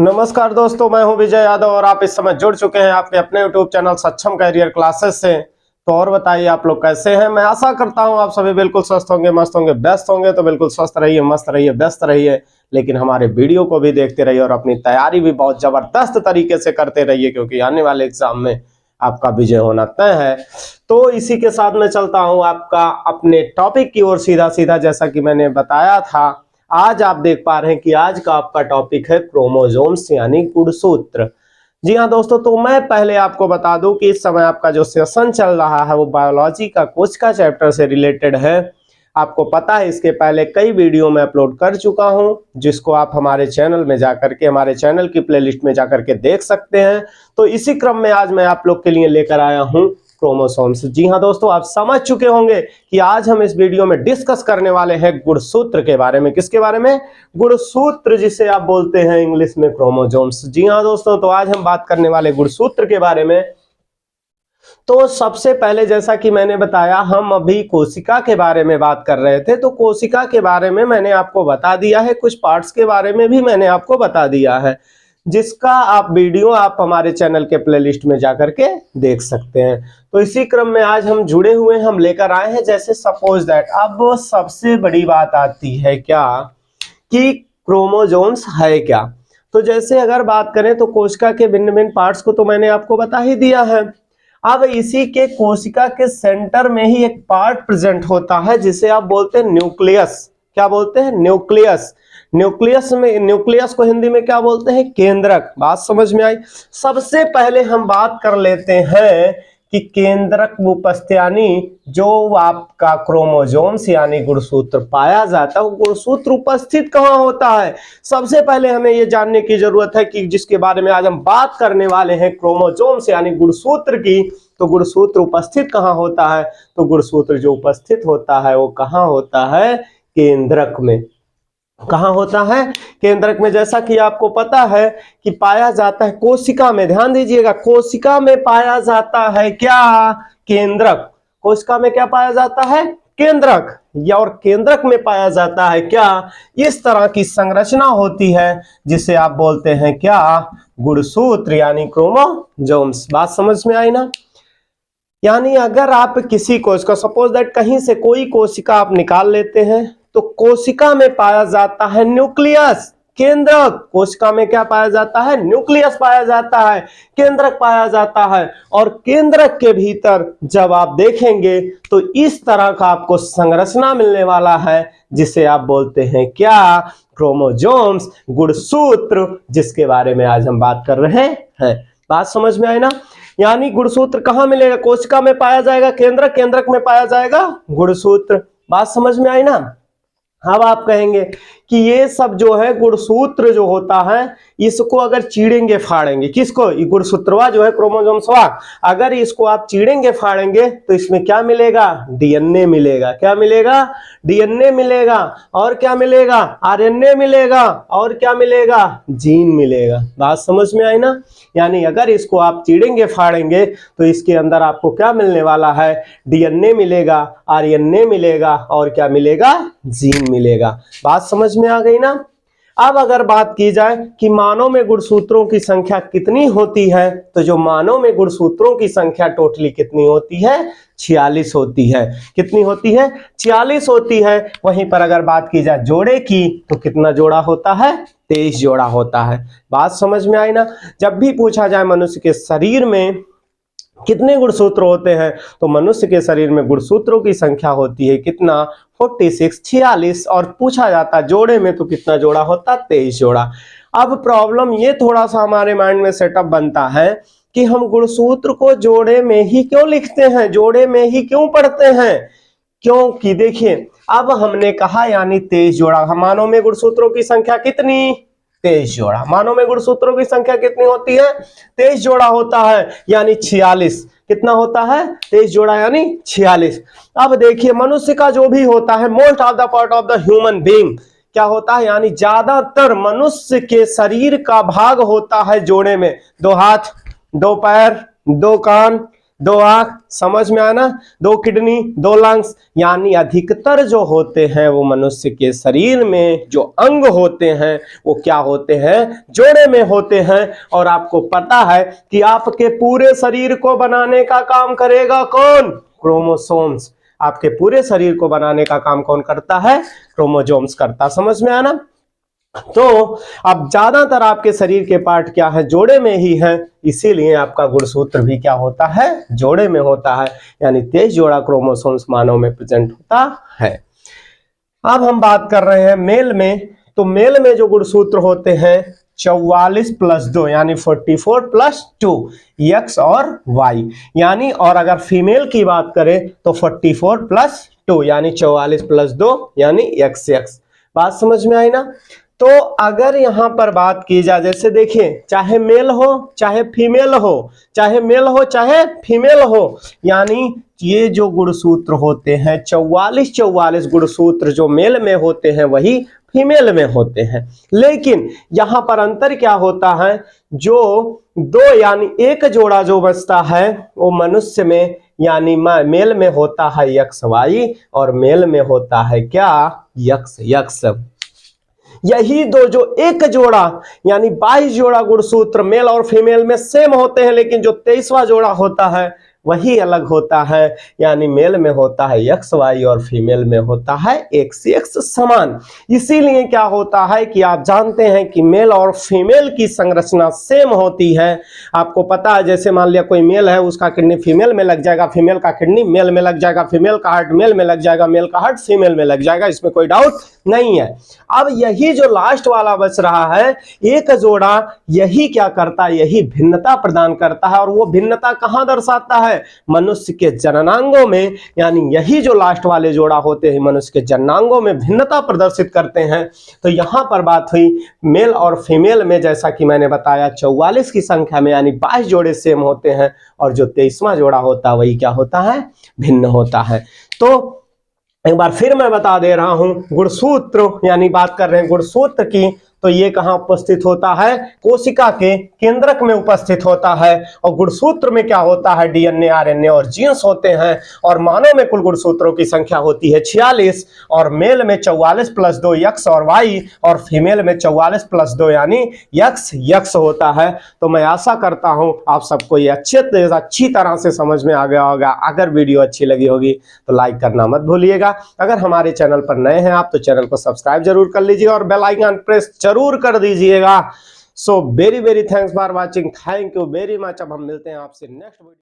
नमस्कार दोस्तों, मैं हूं विजय यादव और आप इस समय जुड़ चुके हैं आपके अपने यूट्यूब चैनल सक्षम कैरियर क्लासेस से। तो और बताइए आप लोग कैसे हैं। मैं आशा करता हूं आप सभी बिल्कुल स्वस्थ होंगे, मस्त होंगे, व्यस्त होंगे। तो बिल्कुल स्वस्थ रहिए, मस्त रहिए, व्यस्त रहिए, लेकिन हमारे वीडियो को भी देखते रहिए और अपनी तैयारी भी बहुत जबरदस्त तरीके से करते रहिए, क्योंकि आने वाले एग्जाम में आपका विजय होना तय है। तो इसी के साथ मैं चलता हूं आपका अपने टॉपिक की ओर सीधा सीधा। जैसा कि मैंने बताया था, आज आप देख पा रहे हैं कि आज का आपका टॉपिक है क्रोमोसोम्स यानी गुणसूत्र। जी हाँ दोस्तों, तो मैं पहले आपको बता दूं कि इस समय आपका जो सेशन चल रहा है वो बायोलॉजी का कोशिका चैप्टर से रिलेटेड है। आपको पता है, इसके पहले कई वीडियो में अपलोड कर चुका हूं, जिसको आप हमारे चैनल में जाकर के, हमारे चैनल की प्लेलिस्ट में जाकर के देख सकते हैं। तो इसी क्रम में आज मैं आप लोग के लिए लेकर आया हूं क्रोमोसोम्स। जी हाँ दोस्तों, आप समझ चुके होंगे कि आज हम इस वीडियो में डिस्कस करने वाले हैं गुणसूत्र के बारे में। किसके बारे में? गुणसूत्र, जिसे आप बोलते हैं इंग्लिश में क्रोमोसोम्स। जी हाँ दोस्तों, तो आज हम बात करने वाले गुणसूत्र के बारे में। तो सबसे पहले, जैसा कि मैंने बताया, हम अभी कोशिका के बारे में बात कर रहे थे। तो कोशिका के बारे में मैंने आपको बता दिया है, कुछ पार्ट्स के बारे में भी मैंने आपको बता दिया है, जिसका आप वीडियो आप हमारे चैनल के प्लेलिस्ट में जाकर के देख सकते हैं। तो इसी क्रम में आज हम जुड़े हुए हैं, हम लेकर आए हैं जैसे सपोज दैट। अब सबसे बड़ी बात आती है क्या कि क्रोमोसोम्स है क्या। तो जैसे अगर बात करें तो कोशिका के भिन्न भिन्न पार्ट्स को तो मैंने आपको बता ही दिया है। अब इसी के कोशिका के सेंटर में ही एक पार्ट प्रेजेंट होता है जिसे आप बोलते हैं न्यूक्लियस। क्या बोलते हैं? न्यूक्लियस। न्यूक्लियस को हिंदी में क्या बोलते हैं? केंद्रक। बात समझ में आई? सबसे पहले हम बात कर लेते हैं कि केंद्रक उपस्थित यानी जो आपका क्रोमोसोम्स यानी गुणसूत्र पाया जाता है, वो गुणसूत्र उपस्थित कहाँ होता है। सबसे पहले हमें यह जानने की जरूरत है कि जिसके बारे में आज हम बात करने वाले हैं, क्रोमोसोम्स यानी गुणसूत्र की। तो गुणसूत्र उपस्थित कहाँ होता है? तो गुणसूत्र जो उपस्थित होता है वो कहाँ होता है? केंद्रक में। कहाँ होता है? केंद्रक में। जैसा कि आपको पता है कि पाया जाता है कोशिका में। ध्यान दीजिएगा, कोशिका में पाया जाता है क्या? केंद्रक। कोशिका में क्या पाया जाता है? केंद्रक। या और केंद्रक में पाया जाता है क्या? इस तरह की संरचना होती है जिसे आप बोलते हैं क्या? गुणसूत्र यानी क्रोमोसोम्स। बात समझ में आई ना? यानी अगर आप किसी कोशिका, सपोज दैट कहीं से कोई कोशिका आप निकाल लेते हैं, तो कोशिका में पाया जाता है न्यूक्लियस। केंद्रक। कोशिका में क्या पाया जाता है? न्यूक्लियस पाया जाता है, केंद्रक पाया जाता है। और केंद्रक के भीतर जब आप देखेंगे तो इस तरह का आपको संरचना मिलने वाला है जिसे आप बोलते हैं क्या? क्रोमोसोम्स, गुणसूत्र, जिसके बारे में आज हम बात कर रहे हैं। बात समझ में आई ना? यानी गुणसूत्र कहां मिलेगा? कोशिका में पाया जाएगा केंद्रक, केंद्रक में पाया जाएगा गुणसूत्र। बात समझ में आई ना? अब आप कहेंगे कि ये सब जो है गुणसूत्र जो होता है, इसको अगर चीरेंगे फाड़ेंगे, किसको? ये गुणसूत्रवा जो है, क्रोमोसोम्सवा, अगर इसको आप चीरेंगे फाड़ेंगे तो इसमें क्या मिलेगा? डीएनए मिलेगा। क्या मिलेगा? डीएनए मिलेगा। और क्या मिलेगा? आरएनए मिलेगा। और क्या मिलेगा? जीन मिलेगा। बात समझ में आई ना? यानी अगर इसको आप चीरेंगे फाड़ेंगे तो इसके अंदर आपको क्या मिलने वाला है? डीएनए मिलेगा, आरएनए मिलेगा, और क्या मिलेगा? जीन मिलेगा। बात समझ में आ गई ना? अब अगर बात की जाए कि मानव में गुणसूत्रों की संख्या कितनी होती है, तो जो मानव में गुणसूत्रों की संख्या टोटली कितनी होती है? 46 होती है। कितनी होती है? 46 होती है। वहीं पर अगर बात की जाए जोड़े की, तो कितना जोड़ा होता है? 23 जोड़ा होता है। बात समझ में आई ना? जब भी पूछा जाए मनुष्य के शरीर में कितने गुणसूत्र होते हैं, तो मनुष्य के शरीर में गुणसूत्रों की संख्या होती है कितना? 46, 46। और पूछा जाता जोड़े में तो कितना जोड़ा होता? 23 जोड़ा। अब प्रॉब्लम ये थोड़ा सा हमारे माइंड में सेटअप बनता है कि हम गुणसूत्र को जोड़े में ही क्यों लिखते हैं, जोड़े में ही क्यों पढ़ते हैं? क्योंकि देखिए, अब हमने कहा यानी 23 जोड़ा। मानव में गुणसूत्रों की संख्या कितनी? 23 जोड़ा। मानव में गुणसूत्रों की संख्या कितनी होती है? 23 जोड़ा होता है, यानी 46। कितना होता है? 23 जोड़ा यानी 46। अब देखिए, मनुष्य का जो भी होता है, most of the part of the human being क्या होता है, यानी ज्यादातर मनुष्य के शरीर का भाग होता है जोड़े में। 2 हाथ, 2 पैर, 2 कान, 2 आंख, समझ में आया ना, 2 किडनी, 2 लंग्स, यानी अधिकतर जो होते हैं वो मनुष्य के शरीर में जो अंग होते हैं वो क्या होते हैं, जोड़े में होते हैं। और आपको पता है कि आपके पूरे शरीर को बनाने का काम करेगा कौन, क्रोमोसोम्स। आपके पूरे शरीर को बनाने का काम कौन करता है, क्रोमोसोम्स करता, समझ में आया ना। तो अब ज्यादातर आपके शरीर के पार्ट क्या है, जोड़े में ही है, इसीलिए आपका गुणसूत्र भी क्या होता है, जोड़े में होता है, यानी 23 जोड़ा क्रोमोसोम्स मानव में प्रेजेंट होता है। अब हम बात कर रहे हैं मेल में, तो मेल में जो गुणसूत्र होते हैं 44 + 2 यानी 44 + 2 एक्स और वाई, यानी और अगर फीमेल की बात करें तो 44 + 2 यानी 44 + 2 यानी एक्स। बात समझ में आई ना। तो अगर यहां पर बात की जाए, जैसे देखिए चाहे मेल हो चाहे फीमेल हो, चाहे मेल हो चाहे फीमेल हो, यानी ये जो गुणसूत्र होते हैं 44 गुणसूत्र जो मेल में होते हैं वही फीमेल में होते हैं। लेकिन यहां पर अंतर क्या होता है, जो 2 यानी एक जोड़ा जो बचता है वो मनुष्य में यानी मेल में होता है एक्स वाई, और मेल में होता है क्या, एक्स। यही 2 जो एक जोड़ा यानी 22 जोड़ा गुणसूत्र मेल और फीमेल में सेम होते हैं, लेकिन जो 23वां जोड़ा होता है वही अलग होता है, यानी मेल में होता है एक्स वाई और फीमेल में होता है एक्स एक्स समान। इसीलिए क्या होता है कि आप जानते हैं कि मेल और फीमेल की संरचना सेम होती है। आपको पता है, जैसे मान लिया कोई मेल है, उसका किडनी फीमेल में लग जाएगा, फीमेल का किडनी मेल में लग जाएगा, फीमेल का हार्ट मेल में लग जाएगा, मेल का हार्ट फीमेल में लग जाएगा, इसमें कोई डाउट नहीं है। अब यही जो लास्ट वाला बच रहा है एक जोड़ा, यही क्या करता है, यही भिन्नता प्रदान करता है। और वो भिन्नता कहां दर्शाता है, मनुष्य के जननांगों में, यानी यही जो लास्ट वाले जोड़ा होते हैं मनुष्य के जननांगों में भिन्नता प्रदर्शित करते हैं। तो यहां पर बात हुई मेल और फीमेल में, जैसा कि मैंने बताया 44 की संख्या में यानी 22 जोड़े सेम होते हैं, और जो 23वां जोड़ा होता है वही क्या होता है, भिन्न होता है। तो एक बार फिर मैं बता दे रहा हूं, गुणसूत्र यानी बात कर रहे हैं गुणसूत्र की, तो ये कहां उपस्थित होता है, कोशिका के केंद्रक में उपस्थित होता है। और गुणसूत्र में क्या होता है, डीएनए आरएनए और जीन्स होते हैं। और मानव में कुल गुणसूत्रों की संख्या होती है 46, और मेल में 44 + 2 एक्स और वाई, और फीमेल में 44 + 2 यानी एक्स होता है। तो मैं आशा करता हूं आप सबको ये अच्छी तरह से समझ में आ गया होगा। अगर वीडियो अच्छी लगी होगी तो लाइक करना मत भूलिएगा। अगर हमारे चैनल पर नए हैं आप तो चैनल को सब्सक्राइब जरूर कर लीजिए और बेल आइकन प्रेस जरूर कर दीजिएगा। So very thanks for watching, thank you very much. अब हम मिलते हैं आपसे नेक्स्ट वीडियो।